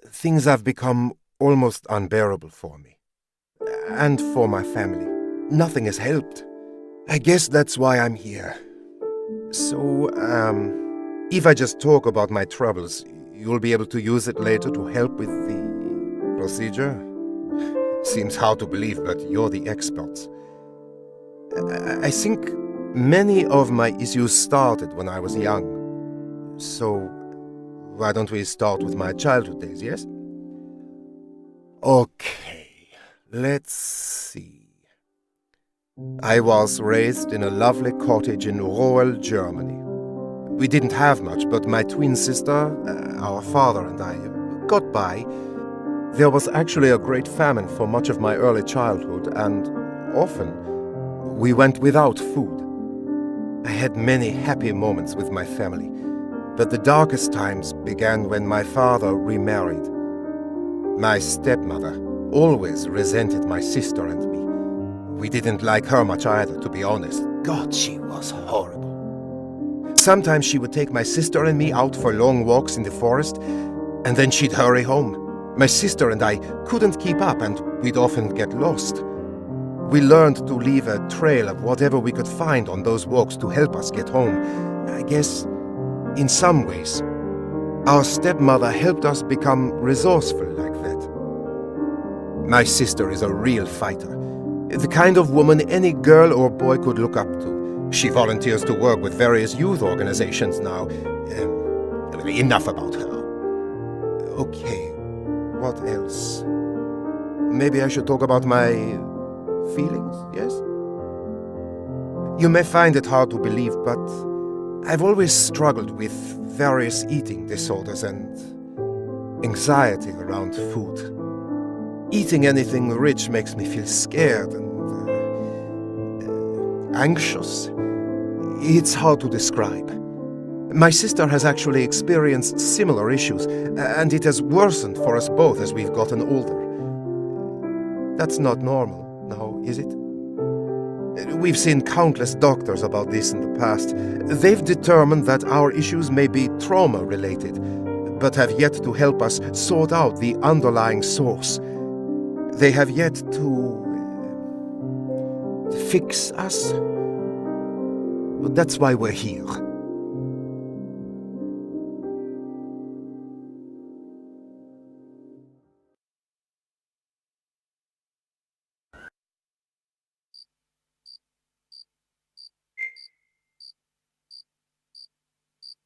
things have become almost unbearable for me. And for my family. Nothing has helped. I guess that's why I'm here. So, if I just talk about my troubles, you'll be able to use it later to help with the procedure? Seems hard to believe, but you're the experts. I think many of my issues started when I was young. So, why don't we start with my childhood days, yes? Okay, let's see. I was raised in a lovely cottage in rural Germany. We didn't have much, but my twin sister, our father and I got by. There was actually a great famine for much of my early childhood, and often we went without food. I had many happy moments with my family, but the darkest times began when my father remarried. My stepmother always resented my sister and me. We didn't like her much either, to be honest. God, she was horrible. Sometimes she would take my sister and me out for long walks in the forest, and then she'd hurry home. My sister and I couldn't keep up, and we'd often get lost. We learned to leave a trail of whatever we could find on those walks to help us get home. I guess, in some ways, our stepmother helped us become resourceful like that. My sister is a real fighter. The kind of woman any girl or boy could look up to. She volunteers to work with various youth organizations now. Enough about her. Okay, what else? Maybe I should talk about my feelings, yes? You may find it hard to believe, but I've always struggled with various eating disorders and anxiety around food. Eating anything rich makes me feel scared and anxious. It's hard to describe. My sister has actually experienced similar issues, and it has worsened for us both as we've gotten older. That's not normal, now, is it? We've seen countless doctors about this in the past. They've determined that our issues may be trauma-related, but have yet to help us sort out the underlying source. They have yet to fix us. That's why we're here.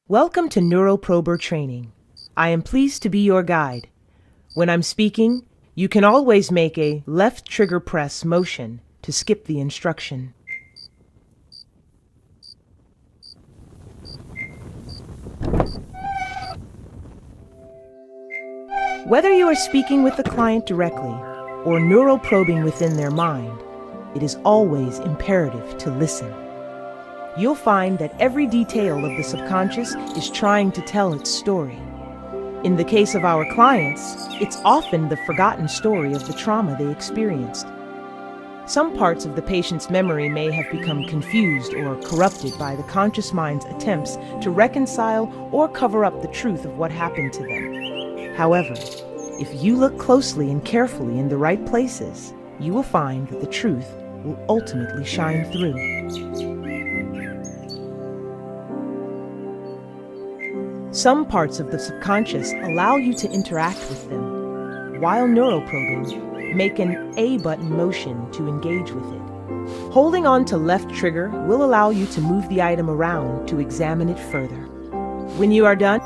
Welcome to Neuroprober Training. I am pleased to be your guide. When I'm speaking, you can always make a left trigger press motion to skip the instruction. Whether you are speaking with the client directly or neuroprobing within their mind, it is always imperative to listen. You'll find that every detail of the subconscious is trying to tell its story. In the case of our clients, it's often the forgotten story of the trauma they experienced. Some parts of the patient's memory may have become confused or corrupted by the conscious mind's attempts to reconcile or cover up the truth of what happened to them. However, if you look closely and carefully in the right places, you will find that the truth will ultimately shine through. Some parts of the subconscious allow you to interact with them, while neuroprobing, make an A button motion to engage with it. Holding on to left trigger will allow you to move the item around to examine it further. When you are done,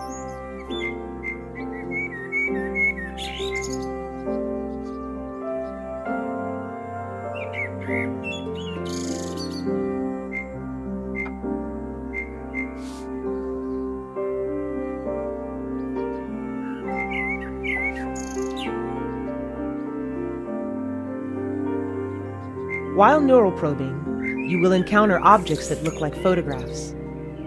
while neuroprobing, you will encounter objects that look like photographs.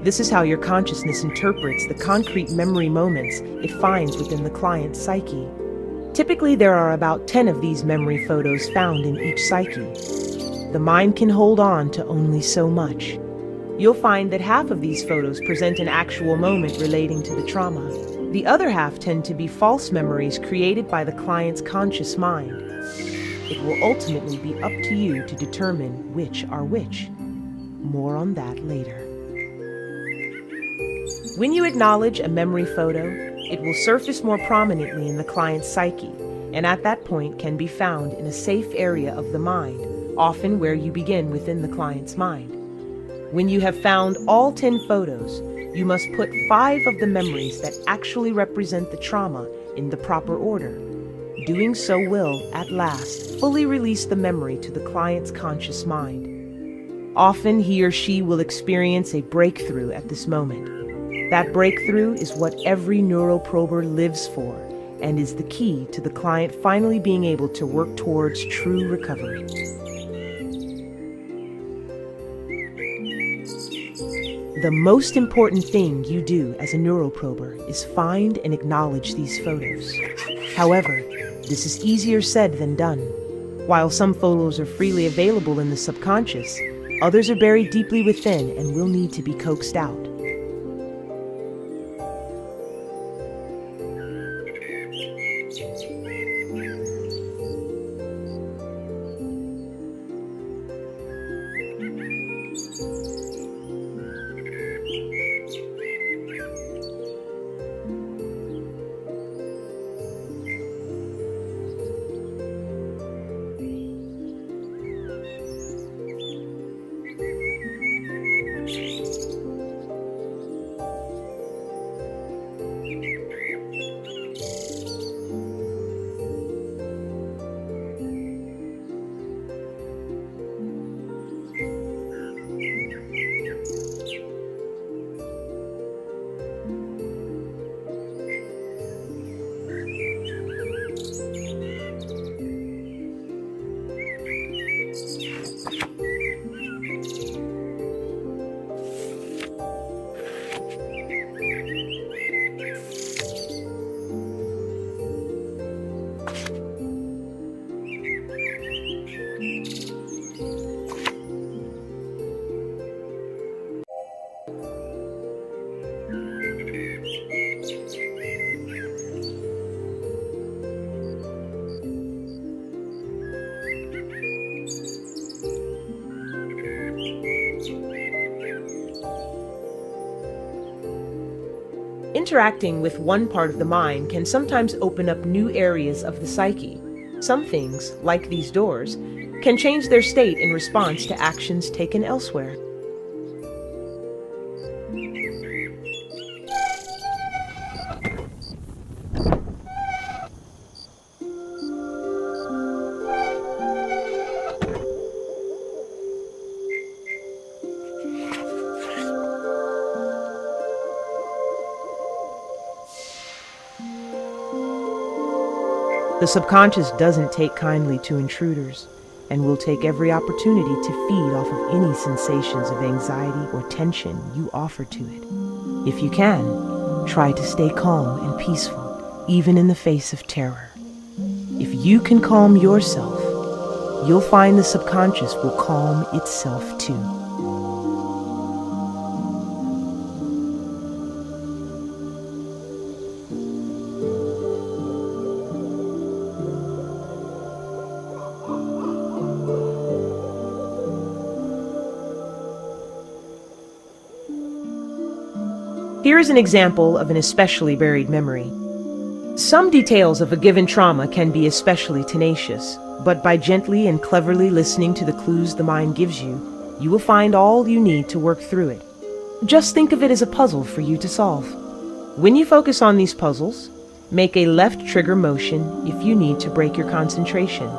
This is how your consciousness interprets the concrete memory moments it finds within the client's psyche. Typically, there are about 10 of these memory photos found in each psyche. The mind can hold on to only so much. You'll find that half of these photos present an actual moment relating to the trauma, The other half tend to be false memories created by the client's conscious mind. It will ultimately be up to you to determine which are which. More on that later. When you acknowledge a memory photo, it will surface more prominently in the client's psyche, and at that point can be found in a safe area of the mind, often where you begin within the client's mind. When you have found all 10 photos, you must put 5 of the memories that actually represent the trauma in the proper order. Doing so will, at last, fully release the memory to the client's conscious mind. Often he or she will experience a breakthrough at this moment. That breakthrough is what every neural prober lives for and is the key to the client finally being able to work towards true recovery. The most important thing you do as a neuroprober is find and acknowledge these photos. However, this is easier said than done. While some photos are freely available in the subconscious, others are buried deeply within and will need to be coaxed out. Interacting with one part of the mind can sometimes open up new areas of the psyche. Some things, like these doors, can change their state in response to actions taken elsewhere. The subconscious doesn't take kindly to intruders and will take every opportunity to feed off of any sensations of anxiety or tension you offer to it. If you can, try to stay calm and peaceful, even in the face of terror. If you can calm yourself, you'll find the subconscious will calm itself too. Here is an example of an especially buried memory. Some details of a given trauma can be especially tenacious, but by gently and cleverly listening to the clues the mind gives you, you will find all you need to work through it. Just think of it as a puzzle for you to solve. When you focus on these puzzles, make a left trigger motion if you need to break your concentration.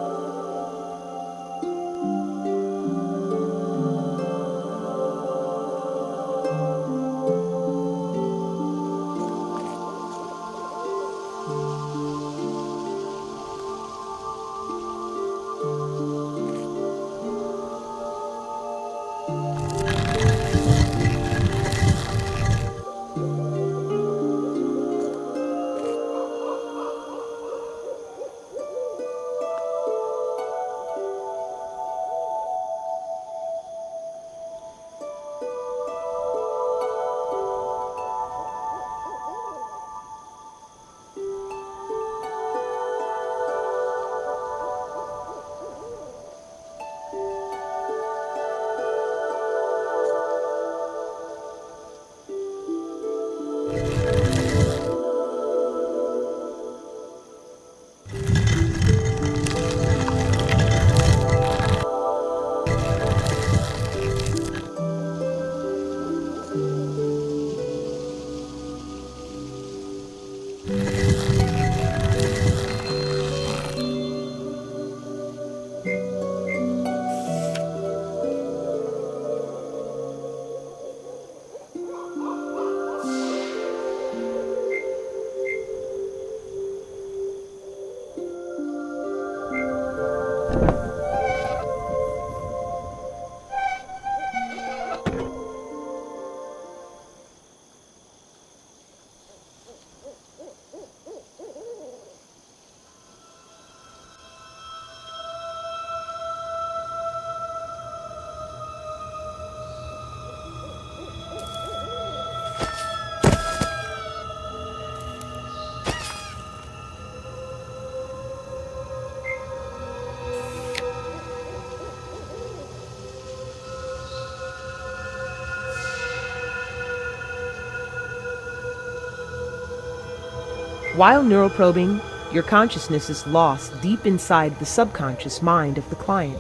While neuroprobing, your consciousness is lost deep inside the subconscious mind of the client.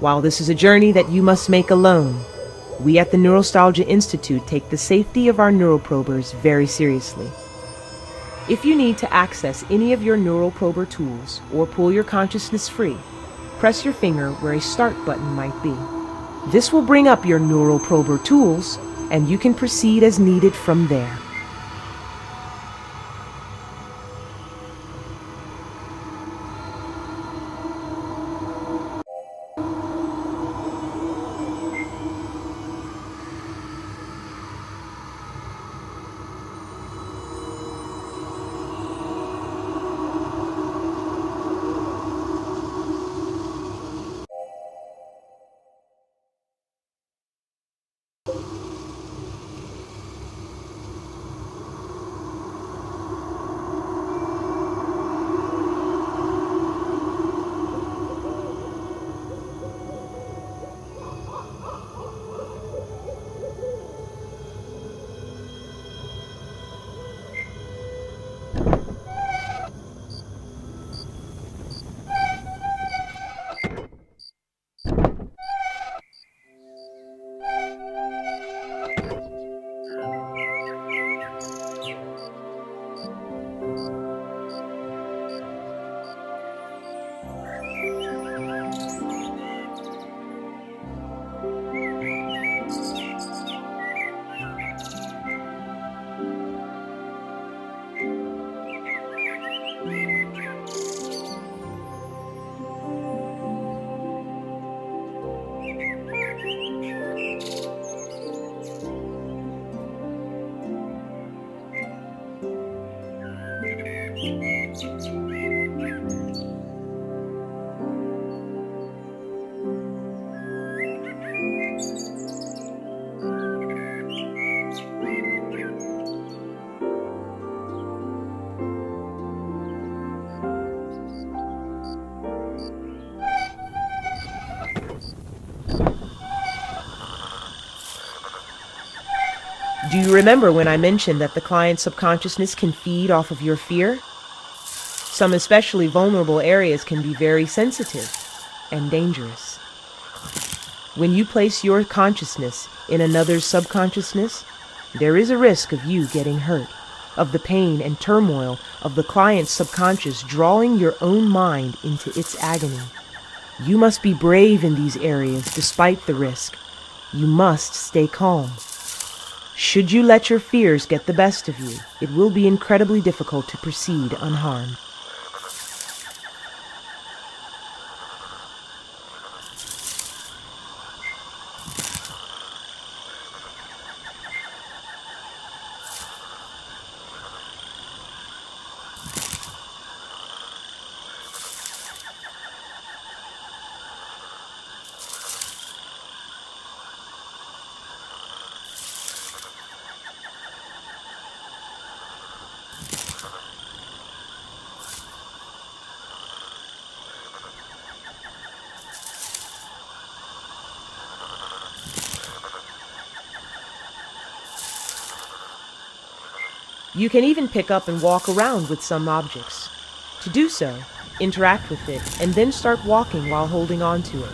While this is a journey that you must make alone, we at the Neurostalgia Institute take the safety of our neuroprobers very seriously. If you need to access any of your neuroprober tools or pull your consciousness free, press your finger where a start button might be. This will bring up your neuroprober tools, and you can proceed as needed from there. Do you remember when I mentioned that the client's subconsciousness can feed off of your fear? Some especially vulnerable areas can be very sensitive and dangerous. When you place your consciousness in another's subconsciousness, there is a risk of you getting hurt, of the pain and turmoil of the client's subconscious drawing your own mind into its agony. You must be brave in these areas despite the risk. You must stay calm. Should you let your fears get the best of you, it will be incredibly difficult to proceed unharmed. You can even pick up and walk around with some objects. To do so, interact with it and then start walking while holding on to it,